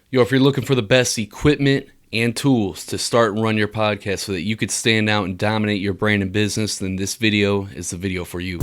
Yo, if you're looking for the best equipment and tools to start and run your podcast so that you could stand out and dominate your brand and business, then this video is the video for you.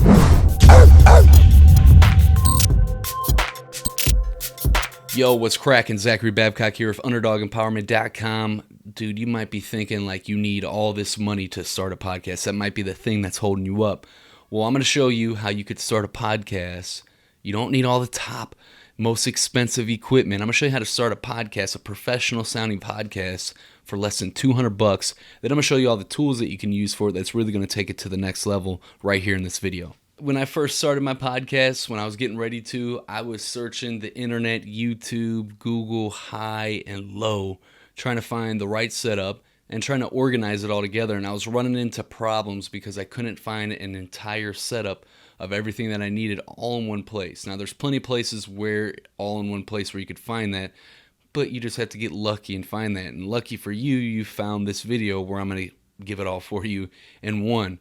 Yo, what's cracking? Zachary Babcock here of UnderdogEmpowerment.com. Dude, you might be thinking like you need all this money to start a podcast. That might be the thing that's holding you up. Well, I'm going to show you how you could start a podcast. You don't need all the top, most expensive equipment. I'm going to show you how to start a podcast, a professional sounding podcast for less than $200. Then I'm going to show you all the tools that you can use for it that's really going to take it to the next level right here in this video. When I first started my podcast, when I was getting ready to, I was searching the internet, YouTube, Google, high and low, trying to find the right setup and trying to organize it all together. And I was running into problems because I couldn't find an entire setup of everything that I needed all in one place. Now, there's plenty of places where all in one place where you could find that, but you just have to get lucky and find that. And lucky for you, you found this video where I'm going to give it all for you in one.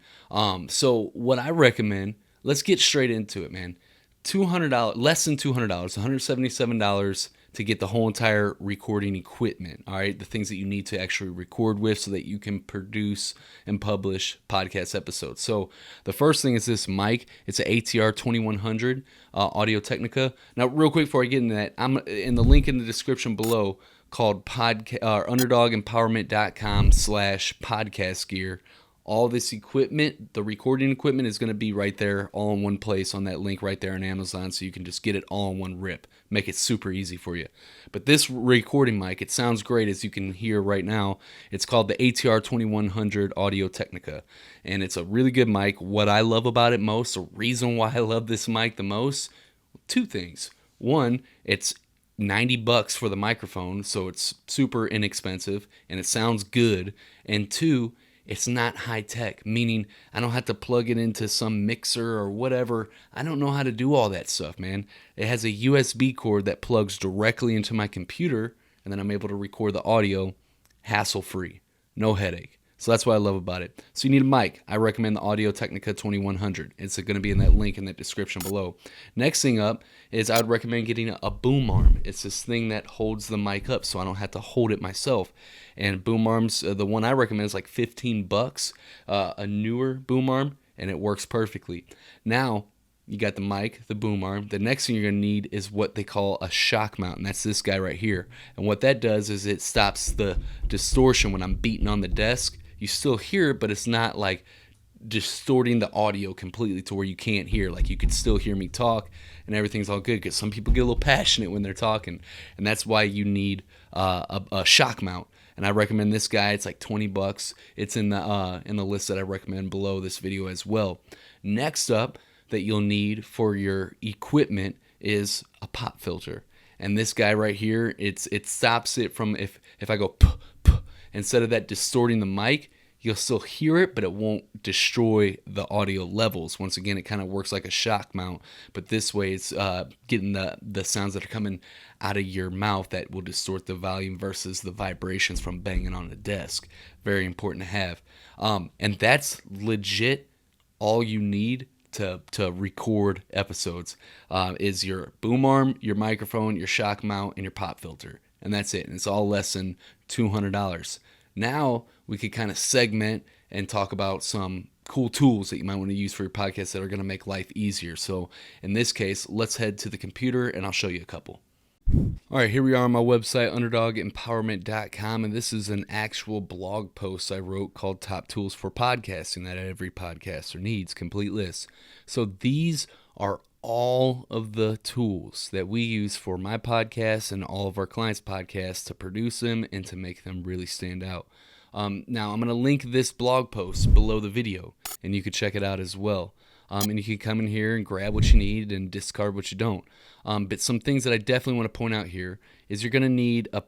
So what I recommend, let's get straight into it, man. $200, less than $200, $177 to get the whole entire recording equipment, all right? The things that you need to actually record with so that you can produce and publish podcast episodes. So the first thing is this mic. It's an ATR 2100 Audio-Technica. Now, real quick before I get into that, I'm in the link in the description below called UnderdogEmpowerment.com/podcast gear. All this equipment, the recording equipment, is going to be right there all in one place on that link right there on Amazon, so you can just get it all in one rip. Make it super easy for you. But this recording mic, it sounds great, as you can hear right now. It's called the ATR 2100 Audio-Technica, and it's a really good mic. What I love about it most, the reason why I love this mic the most, two things. One, it's $90 for the microphone, so it's super inexpensive, and it sounds good. And two, it's not high tech, meaning I don't have to plug it into some mixer or whatever. I don't know how to do all that stuff, man. It has a USB cord that plugs directly into my computer, and then I'm able to record the audio hassle-free, no headache. So that's what I love about it. So you need a mic. I recommend the Audio-Technica 2100. It's going to be in that link in that description below. Next thing up is I would recommend getting a boom arm. It's this thing that holds the mic up so I don't have to hold it myself. And boom arms, the one I recommend is like $15, a newer boom arm, and it works perfectly. Now, you got the mic, the boom arm. The next thing you're going to need is what they call a shock mount, and that's this guy right here. And what that does is it stops the distortion when I'm beating on the desk. You still hear it, but it's not like distorting the audio completely to where you can't hear. Like, you could still hear me talk and everything's all good, because some people get a little passionate when they're talking, and that's why you need a shock mount. And I recommend this guy. It's like $20. It's in the list that I recommend below this video as well. Next up that you'll need for your equipment is a pop filter. And this guy right here, it stops it from, if I go puh, puh, instead of that distorting the mic, you'll still hear it, but it won't destroy the audio levels. Once again, it kind of works like a shock mount, but this way it's getting the sounds that are coming out of your mouth that will distort the volume versus the vibrations from banging on the desk. Very important to have. And that's legit all you need to record episodes, is your boom arm, your microphone, your shock mount, and your pop filter. And that's it. And it's all less than $200. Now we could kind of segment and talk about some cool tools that you might want to use for your podcast that are going to make life easier. So in this case, let's head to the computer and I'll show you a couple. All right, here we are on my website, UnderdogEmpowerment.com, and this is an actual blog post I wrote called Top Tools for Podcasting that every podcaster needs, complete list. So these are all of the tools that we use for my podcast and all of our clients' podcasts to produce them and to make them really stand out. Now, I'm going to link this blog post below the video, and you can check it out as well. And you can come in here and grab what you need and discard what you don't. But some things that I definitely want to point out here is you're going to need a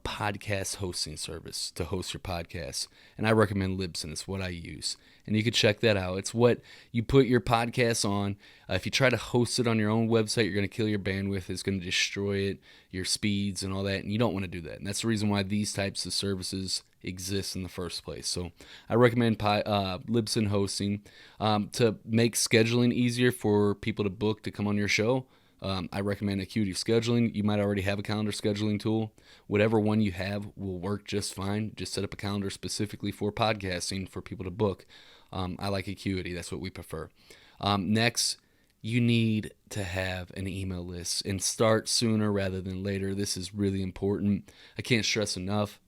podcast hosting service to host your podcast. And I recommend Libsyn. It's what I use. And you can check that out. It's what you put your podcast on. If you try to host it on your own website, you're going to kill your bandwidth. It's going to destroy it, your speeds and all that. And you don't want to do that. And that's the reason why these types of services exist in the first place. So I recommend Libsyn hosting to make scheduling easier for people to book to come on your show. I recommend Acuity Scheduling. You might already have a calendar scheduling tool. Whatever one you have will work just fine. Just set up a calendar specifically for podcasting for people to book. I like Acuity. That's what we prefer. Next, you need to have an email list and start sooner rather than later. This is really important. I can't stress enough.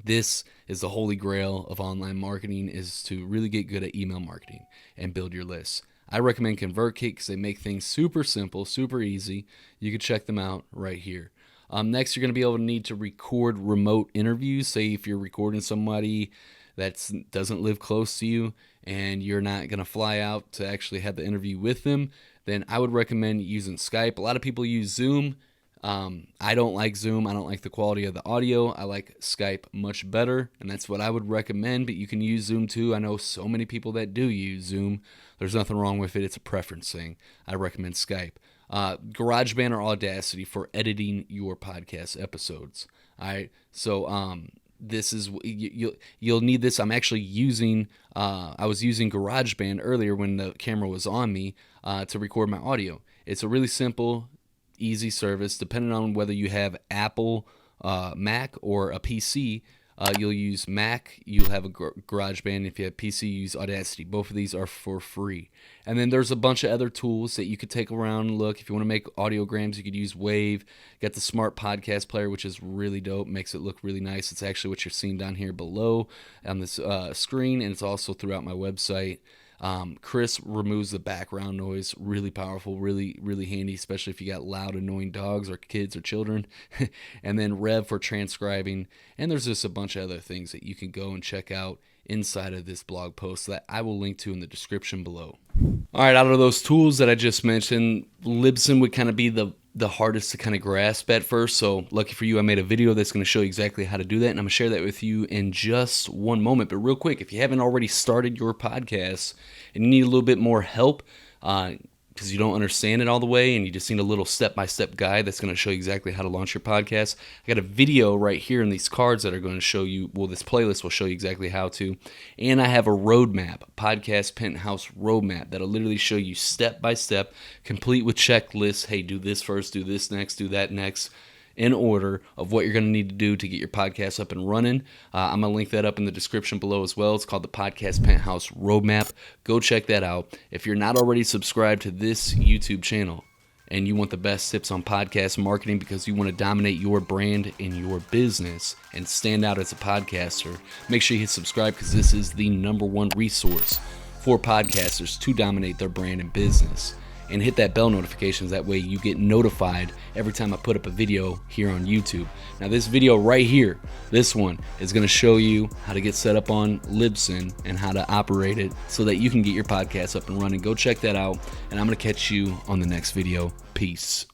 This is the holy grail of online marketing, is to really get good at email marketing and build your lists. I recommend ConvertKit because they make things super simple, super easy. You can check them out right here. Next, you're going to be able to need to record remote interviews. Say if you're recording somebody that doesn't live close to you and you're not going to fly out to actually have the interview with them, then I would recommend using Skype. A lot of people use Zoom. I don't like Zoom. I don't like the quality of the audio. I like Skype much better, and that's what I would recommend, but you can use Zoom too. I know so many people that do use Zoom. There's nothing wrong with it. It's a preference thing. I recommend Skype. GarageBand or Audacity for editing your podcast episodes. All right. So, this is you'll need this. I'm actually using I was using GarageBand earlier when the camera was on me to record my audio. It's a really simple, easy service. Depending on whether you have Apple, Mac, or a PC, you'll use Mac, you'll have a GarageBand. If you have PC, you use Audacity. Both of these are for free. And then there's a bunch of other tools that you could take around and look. If you want to make audiograms, you could use Wave. Got the Smart Podcast Player, which is really dope. Makes it look really nice. It's actually what you're seeing down here below on this screen, and it's also throughout my website. Chris removes the background noise. Really powerful, really, really handy, especially if you got loud, annoying dogs or kids or children. And then Rev for transcribing. And there's just a bunch of other things that you can go and check out inside of this blog post that I will link to in the description below. All right, out of those tools that I just mentioned, Libsyn would kind of be the hardest to kind of grasp at first. So lucky for you, I made a video that's going to show you exactly how to do that, and I'm going to share that with you in just one moment. But real quick, if you haven't already started your podcast and you need a little bit more help because you don't understand it all the way and you just need a little step-by-step guide that's going to show you exactly how to launch your podcast, I got a video right here in these cards that are going to show you, well, this playlist will show you exactly how to. And I have a roadmap, Podcast Penthouse roadmap, that'll literally show you step-by-step, complete with checklists. Hey, do this first, do this next, do that next, in order of what you're going to need to do to get your podcast up and running. I'm going to link that up in the description below as well. It's called the Podcast Penthouse Roadmap. Go check that out. If you're not already subscribed to this YouTube channel and you want the best tips on podcast marketing because you want to dominate your brand and your business and stand out as a podcaster, make sure you hit subscribe because this is the #1 resource for podcasters to dominate their brand and business. And hit that bell notifications. That way you get notified every time I put up a video here on YouTube. Now this video right here, this one, is going to show you how to get set up on Libsyn and how to operate it so that you can get your podcast up and running. Go check that out, and I'm going to catch you on the next video. Peace.